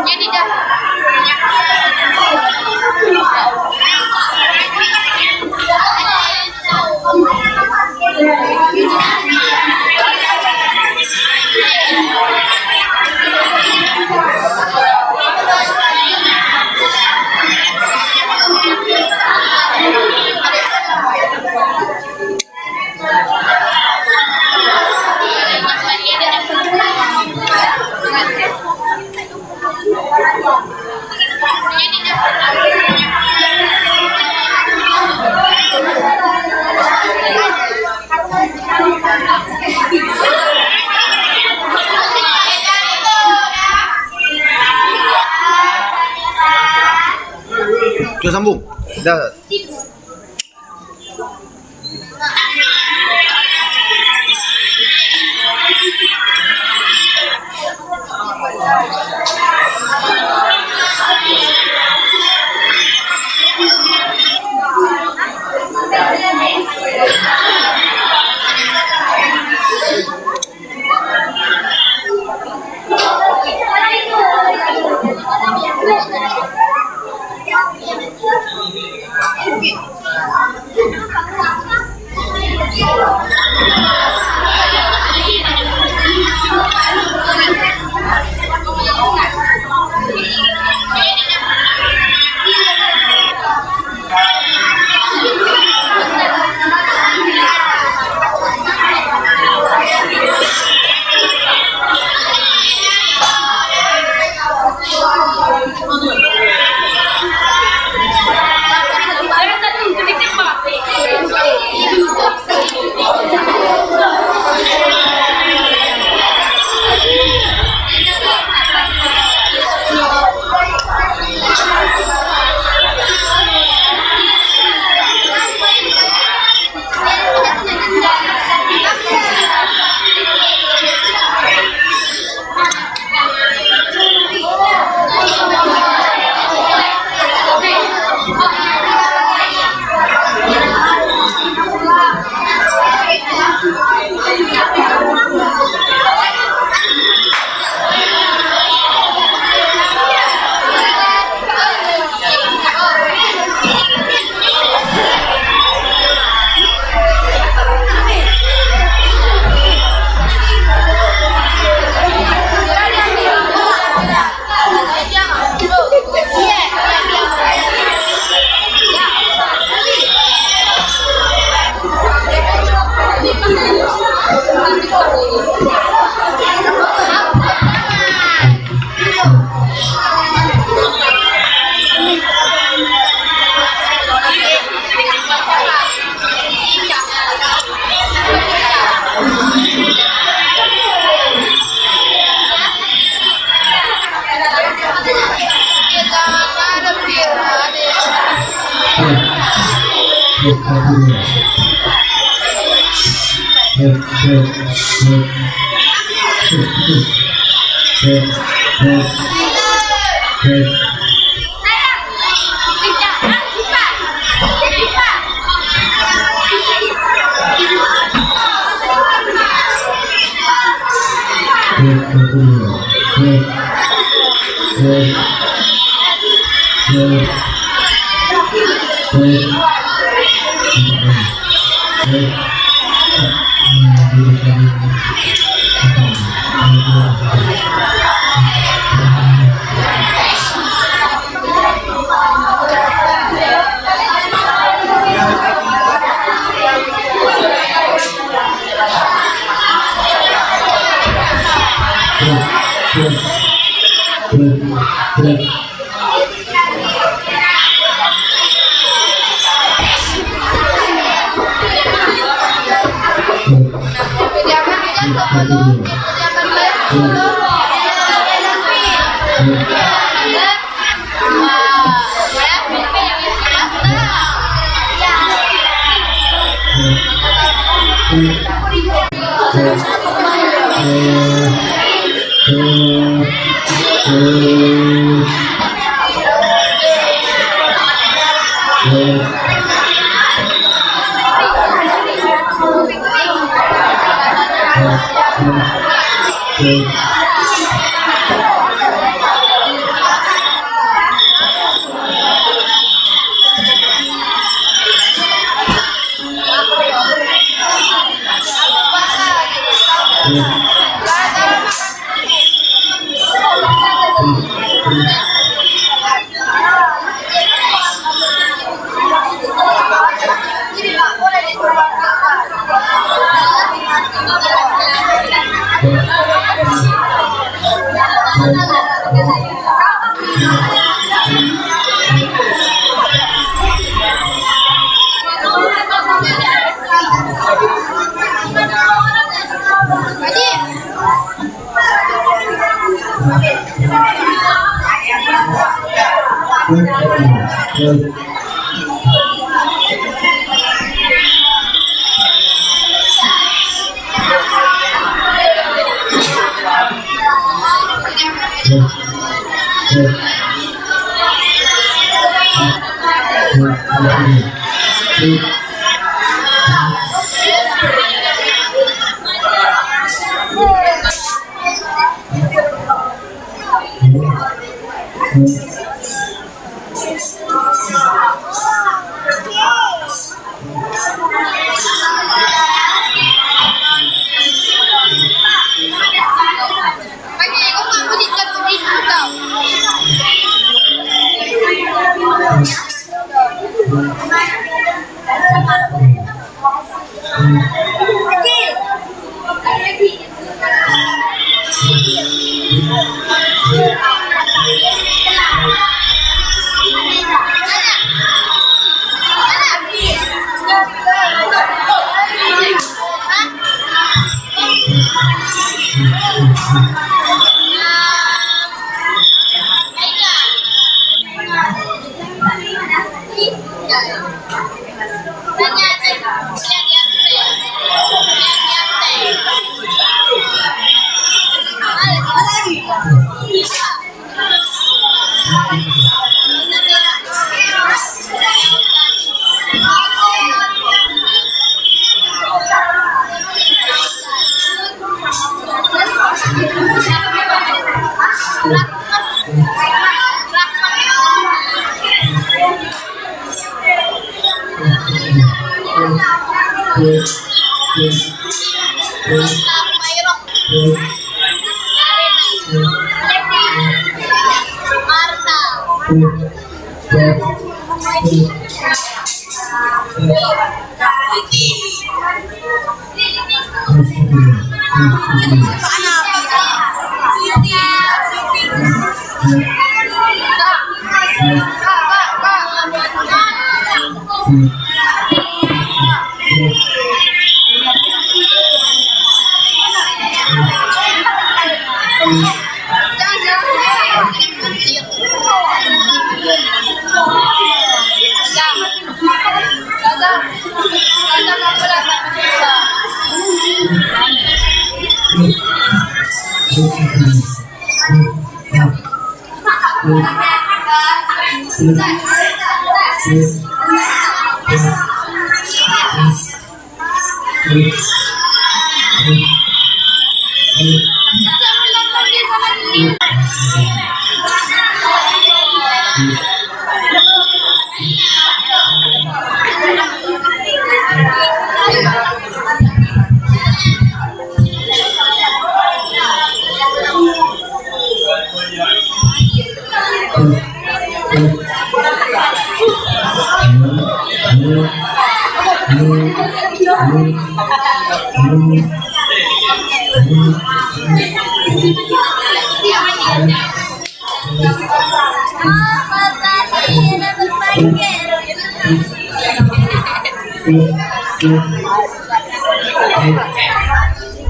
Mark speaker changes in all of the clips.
Speaker 1: Jadi dah.
Speaker 2: Sudah sambung. Dah.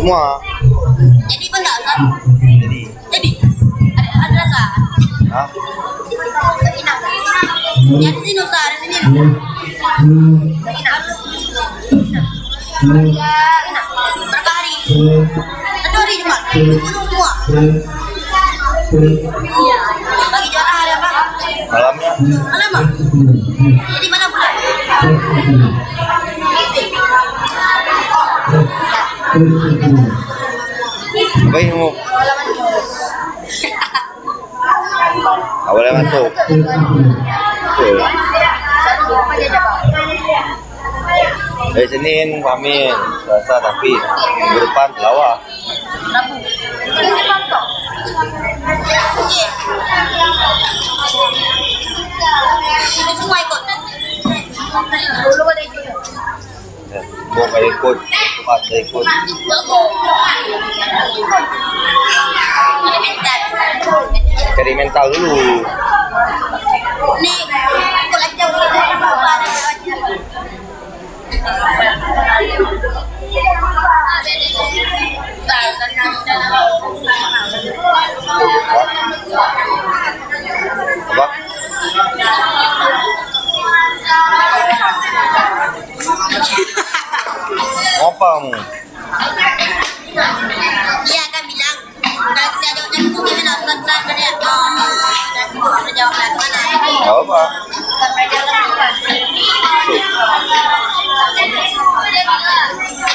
Speaker 2: Semua.
Speaker 1: Jadi pendasan.
Speaker 2: Jadi.
Speaker 1: Jadi ada rasa.
Speaker 2: Hah?
Speaker 1: Jadi sini nusa ada sini. Berapa hari? 1 hari cuma. Gunung semua. Bagi juara hari apa?
Speaker 2: Malamnya.
Speaker 1: Malam apa? Jadi mana bulan?
Speaker 2: Bayin mo.
Speaker 1: Wala man mo.
Speaker 2: Wala masuk. Betul. Dari Senin Pamin, Selasa tapi minggu depan Lawa.
Speaker 1: Rabu. Ini semua ikut. Dulu ada ikut.
Speaker 2: Mau kayak ikut, cepat ikut. Cari mental dulu.
Speaker 1: Nih, ikut lagi jauh.
Speaker 2: Apa? Apa kamu?
Speaker 1: Iya kan bilang kalau saya jawabnya mungkin nonton saya dia dan bisa jawab lagi mana?
Speaker 2: Gak apa.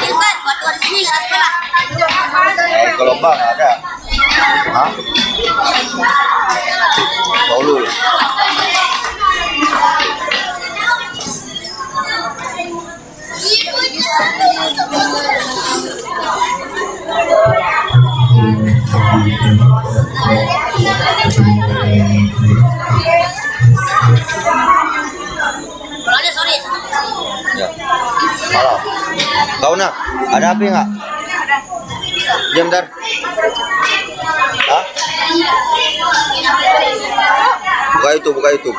Speaker 1: Bukan buat tuan sini nggak sekolah.
Speaker 2: Ke lubang ada. Hah? Dulu.
Speaker 1: Soalnya sorry.
Speaker 2: Ya. Halo. Kau nak? Ada api nggak? Diam bentar. Hah? Buka YouTube.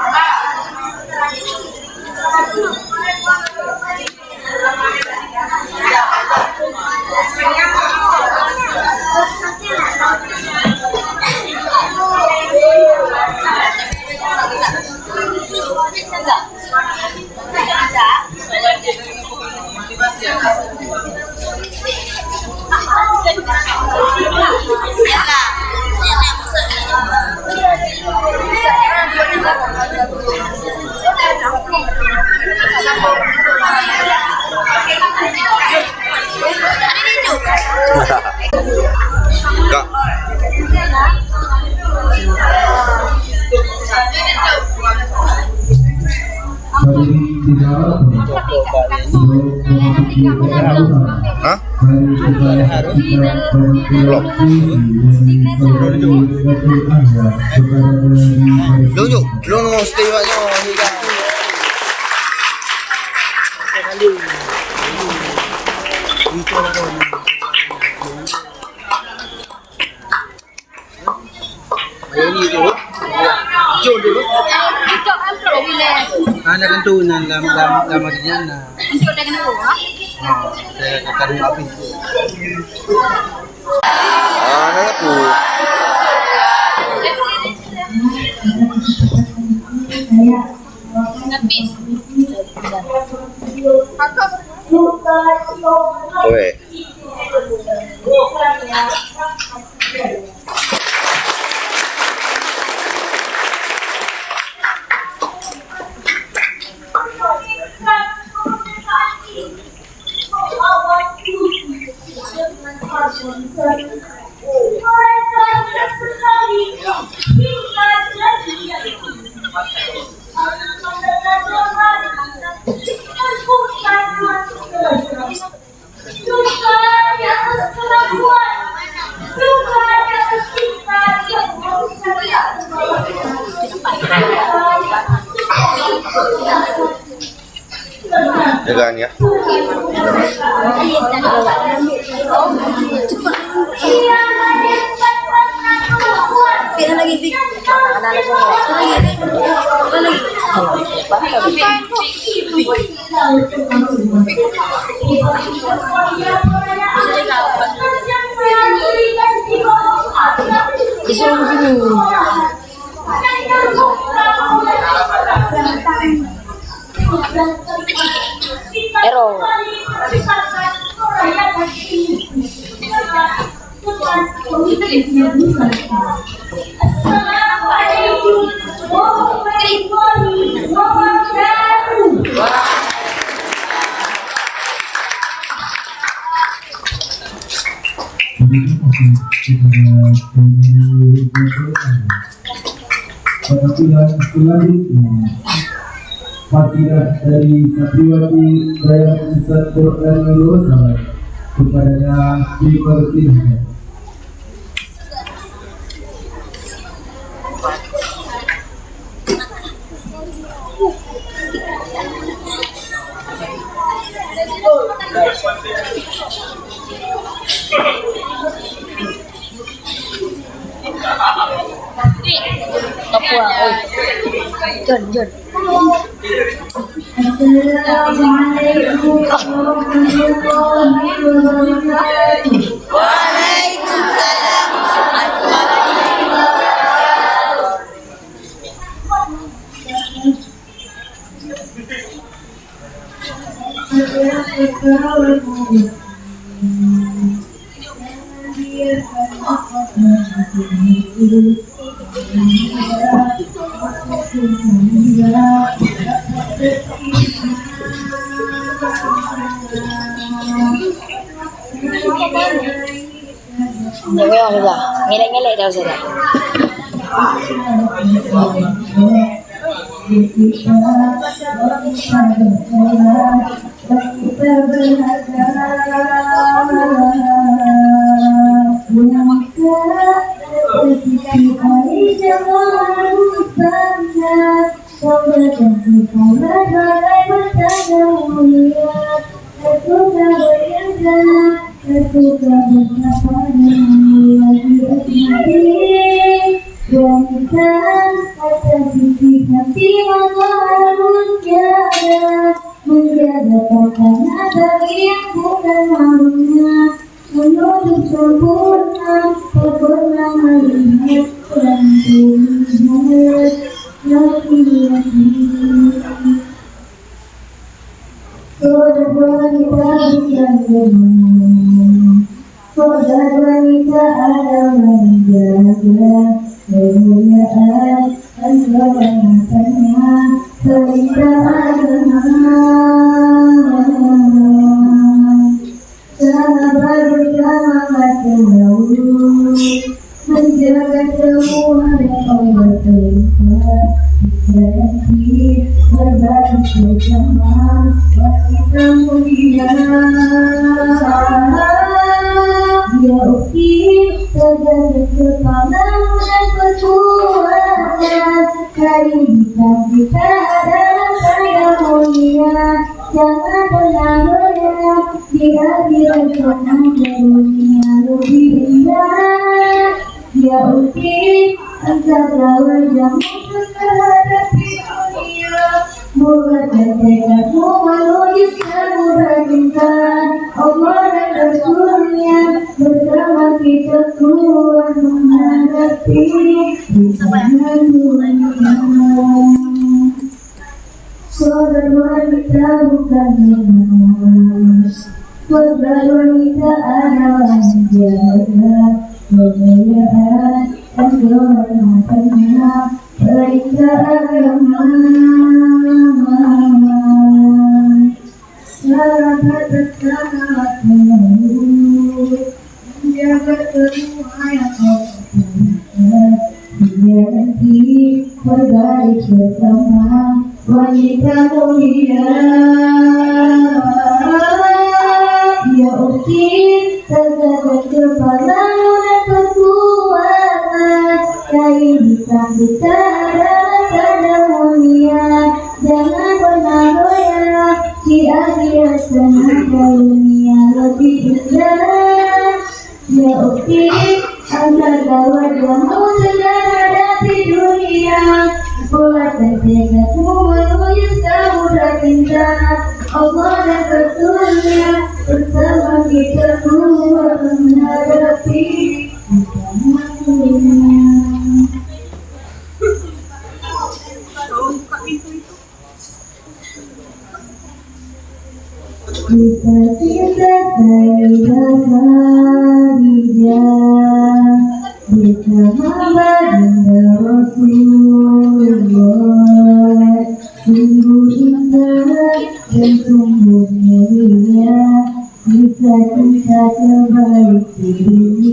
Speaker 2: Kak. Hah? Belum. Lu mau stay banyak hilang.
Speaker 3: Nagantunan lamang niya na kakaroon api.
Speaker 2: Ano na po? Oke. Jagaan ya.
Speaker 1: Pira lagi Vic. Error.
Speaker 4: Penampilan selanjutnya Fadilah dari Satriwati Daya Pusat Quran Melosa kepadanya dipersilahkan.
Speaker 1: Kapua, John.
Speaker 5: Assalamualaikum warahmatullahi wabarakatuh.
Speaker 1: Waalaikumsalam warahmatullahi Jangan sudah, ngelek-ngelek dah sudah.
Speaker 5: Menjaga pakaian bagi yang bukan maunya, menuju sempurna, tak pernah melihat dan melihat laki-laki. Kodrat wanita bukan benar, kodrat wanita adalah menjaga kemuliaan dan kehormatannya. Perintah agama sahabat bersama Rasulullah menjaga semua dan Allah terikat berhenti berbagi bersama wanita mulia. Dia ukir terjaga kepalamu dan kekuatan. Hari kita adalah saya mulia. Jangan pernah goyah di akhirat karena dunia lebih indah. Dia ukir antara wajahmu menghadapi dunia. Moga tekadmu menuju samudra cinta Allah dan Rasulnya. Bersama kita kuat menghadapi rintangan dunia. Kodrat wanita bukan benar, kodrat wanita adalah menjaga kemuliaan dan kehormatannya. Perintah agama sahabat bersama Rasulullah menjaga semua yang Allah dia nanti berbaris bersama wanita mulia. Dia ukir terjaga kepalamu dan kekuatan. Kain hitam kita adalah tanda mulia. Jangan pernah goyah di akhirat karena dunia lebih indah. Dia ukir antara wajahmu sedang hadapi dunia. Buat tekadmu menuju samudra cinta Allah dan Rasulnya. Bersama kita kuat menghadapi rintangan dunia. Bisa cinta saya Khadijah, bisa baginda Rasulullah. Sungguh indah dan sungguh mulia, bisa cinta terbaik di dunia.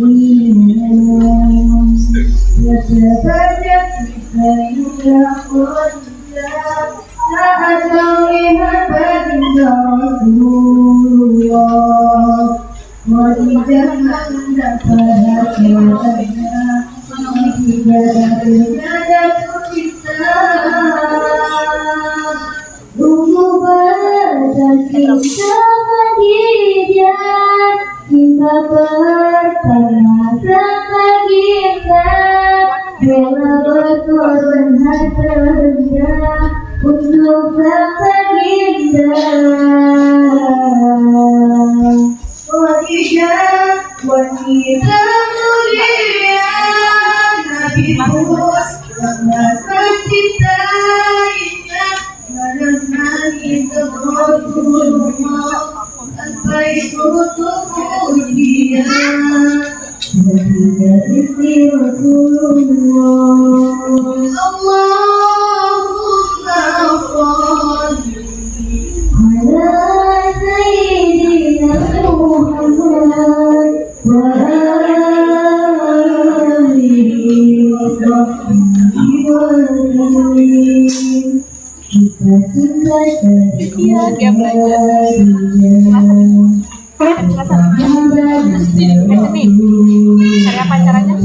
Speaker 5: tiada bernada kita. Tunggu batas cinta bagi dia, cinta pertama sama kita. Rela berkorban harta benda untuk sang Baginda. Wanita mulia Nabi Muhammad mencintainya dan nangis Rasulullah sampai tutup usia. Nabi istri Rasulullah. Allahumma shalli ala Sayyidina Muhammad wa alihi wa sahbihi wa sallim. Kita cintakan
Speaker 6: Karya pacarannya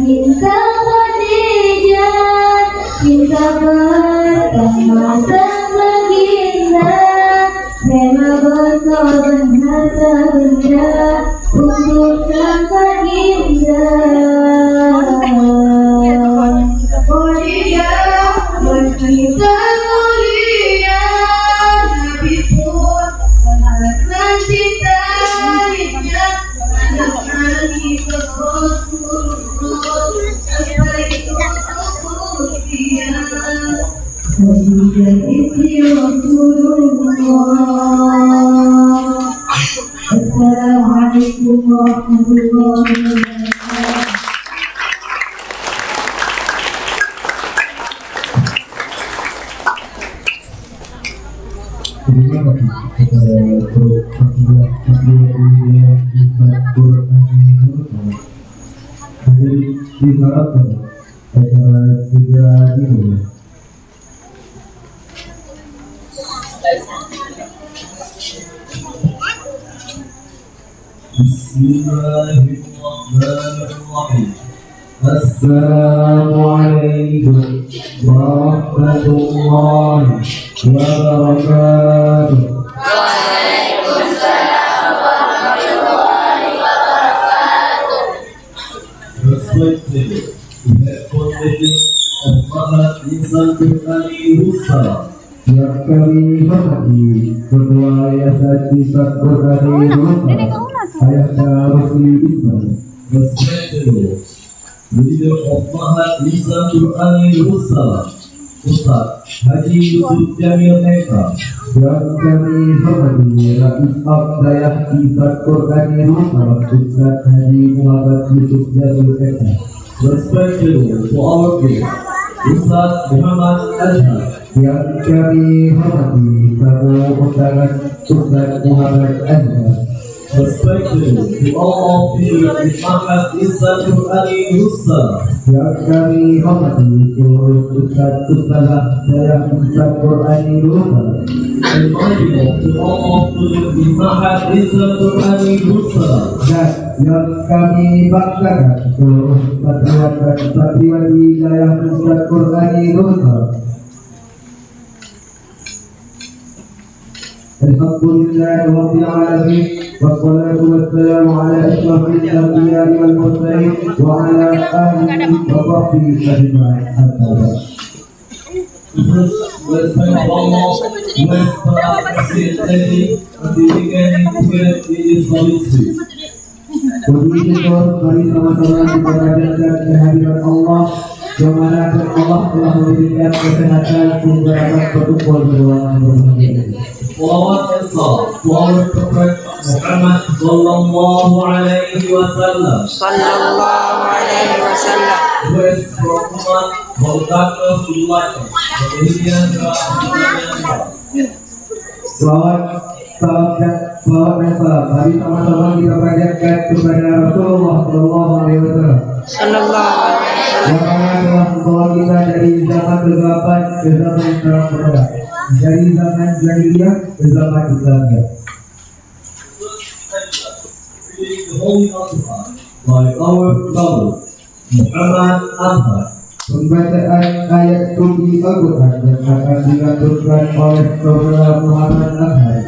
Speaker 5: cinta Khadijah, cinta pertama sang Baginda, rela berkorban harta benda untuk sang Baginda. Khadijah wanita mulia, Nabi pun sangat mencintainya dan nangis Rasulullah sampai tutup usia. Khadijah istri Rasulullah. Assalamualaikum warahmatullahi wabarakatuh.
Speaker 4: Terima kasih kepada Prof. Abdullah Quran. Hadirin diharapkan acara segera dimulai. Bismillahirrahmanirrahim. Assalamualaikum warahmatullahi wabarakatuh. Respected, we have foundation of Mahat Insan Qur'ani Rusala yang kami hormati Ketua Yayasan Insan Qur'ani Rusala Ayahda Rusli Ismail. Respected, leader of Mahat Insan Qur'ani Rusala Ustaz Haji Yusuf Jamil Eka yang kami hormati Rais Abdayah Insan Qur'ani Rusala Ustaz Haji Muhammad Yusuf Jamil Eka. Respected to our guest Ustaz Muhammad Azhar yang kami hormati tamu undangan Ustaz Muhammad Azhar. Respected to all officials in Mahat Insan Qur'ani Rusala yang kami hormati seluruh Ustaz-Ustazah dalam Insan Qur'ani Rusala. And to all officials in Mahat Insan Qur'ani Rusala dan yang kami banggakan seluruh santriwan dan santriwati dalam Insan Qur'ani Rusala. Alhamdulillah Rabbil Alamin. Wassalatu wassalamu ala asyrafil anbiya wal mursalin wa ala alihi wa sahbihi ajma'in. Let's thank Allah. Let's participate in the beginning together in this solitude. Puji syukur, mari sama-sama kita panjatkan kehadiran Allah Dimanapun Allah telah memberikan kesehatan sehingga dapat berkumpul bersama ini.
Speaker 7: Salawat dan salam to our Prophet Muhammad sallallahu alaihi wasallam.
Speaker 6: Sallallahu alaihi wasallam.
Speaker 7: Who is Muhammad Maulana Sulaiman. Kemudian
Speaker 4: Salawat dan salam. Mari sama-sama kita panjatkan kepada Rasulullah Sallallahu Alaihi Wasallam.
Speaker 6: Sallallahu alaihi
Speaker 4: Yang mana telah membawa kita dari zaman kegelapan ke zaman terang benderang, dari zaman jahiliyah ke zaman Islamiyah.
Speaker 7: reading the Holy Quran by our brother Muhammad Ahmad.
Speaker 4: Pembacaan ayat suci Al-Quran yang akan dilanjutkan oleh Saudara Muhammad Ahmad.